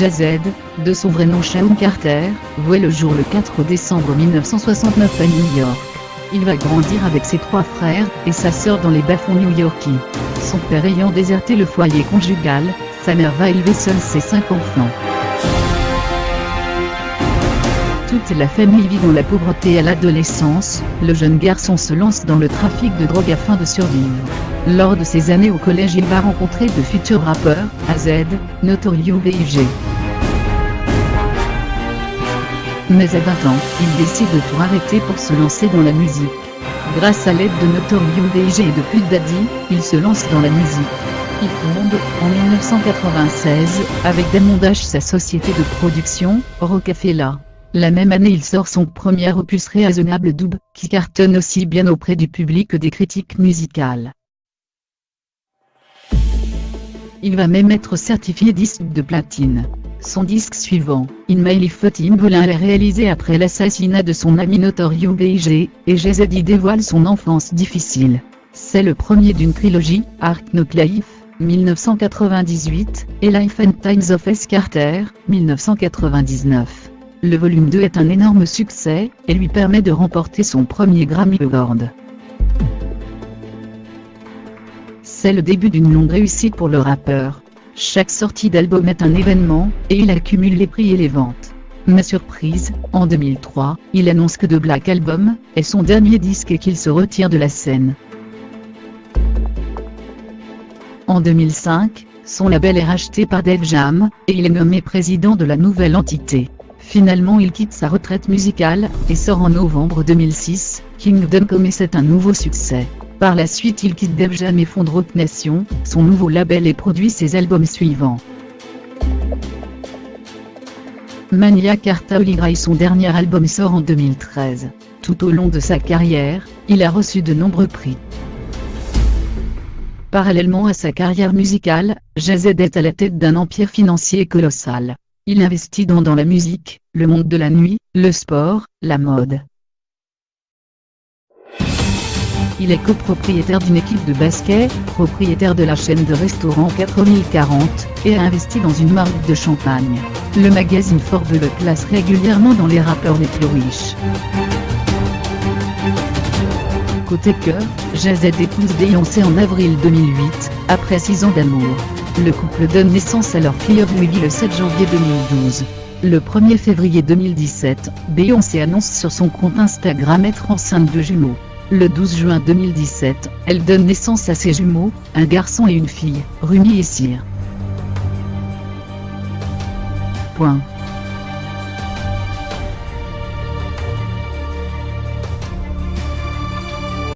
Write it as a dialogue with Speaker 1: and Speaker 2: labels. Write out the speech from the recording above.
Speaker 1: Jazed, de son vrai nom Shawn Carter, voit le jour le 4 décembre 1969 à New York. Il va grandir avec ses 3 frères et sa sœur dans les bas-fonds new-yorkais. Son père ayant déserté le foyer conjugal, sa mère va élever seule ses 5 enfants. Toute la famille vit dans la pauvreté à l'adolescence, le jeune garçon se lance dans le trafic de drogue afin de survivre. Lors de ses années au collège, il va rencontrer de futurs rappeurs, AZ, Notorious B.I.G. Mais à 20 ans, il décide de tout arrêter pour se lancer dans la musique. Grâce à l'aide de Notorious B.I.G. et de Puff Daddy, il se lance dans la musique. Il fonde, en 1996, avec Damon Dash sa société de production, Rockefeller. La même année, il sort son premier opus Reasonable Doubt, qui cartonne aussi bien auprès du public que des critiques musicales. Il va même être certifié disque de platine. Son disque suivant, In My Life Timbaland est réalisé après l'assassinat de son ami Notorious B.I.G., et Jay-Z y dévoile son enfance difficile. C'est le premier d'une trilogie, Hard Knock Life, 1998, et Life and Times of S. Carter, 1999. Le volume 2 est un énorme succès, et lui permet de remporter son premier Grammy Award. C'est le début d'une longue réussite pour le rappeur. Chaque sortie d'album est un événement, et il accumule les prix et les ventes. Mais surprise, en 2003, il annonce que The Black Album est son dernier disque et qu'il se retire de la scène. En 2005, son label est racheté par Def Jam, et il est nommé président de la nouvelle entité. Finalement, il quitte sa retraite musicale, et sort en novembre 2006, Kingdom Come, et c'est un nouveau succès. Par la suite, il quitte Def Jam et fonde Roc Nation, son nouveau label, et produit ses albums suivants. Mania Carta Holy Grail, son dernier album, sort en 2013. Tout au long de sa carrière, il a reçu de nombreux prix. Parallèlement à sa carrière musicale, Jay-Z est à la tête d'un empire financier colossal. Il investit dans la musique, le monde de la nuit, le sport, la mode. Il est copropriétaire d'une équipe de basket, propriétaire de la chaîne de restaurants 4040, et a investi dans une marque de champagne. Le magazine Forbes le classe régulièrement dans les rappeurs les plus riches. Côté cœur, Jay-Z épouse Beyoncé en avril 2008, après 6 ans d'amour. Le couple donne naissance à leur fille Ruby le 7 janvier 2012. Le 1er février 2017, Beyoncé annonce sur son compte Instagram être enceinte de jumeaux. Le 12 juin 2017, elle donne naissance à ses jumeaux, un garçon et une fille, Rumi et Cyr.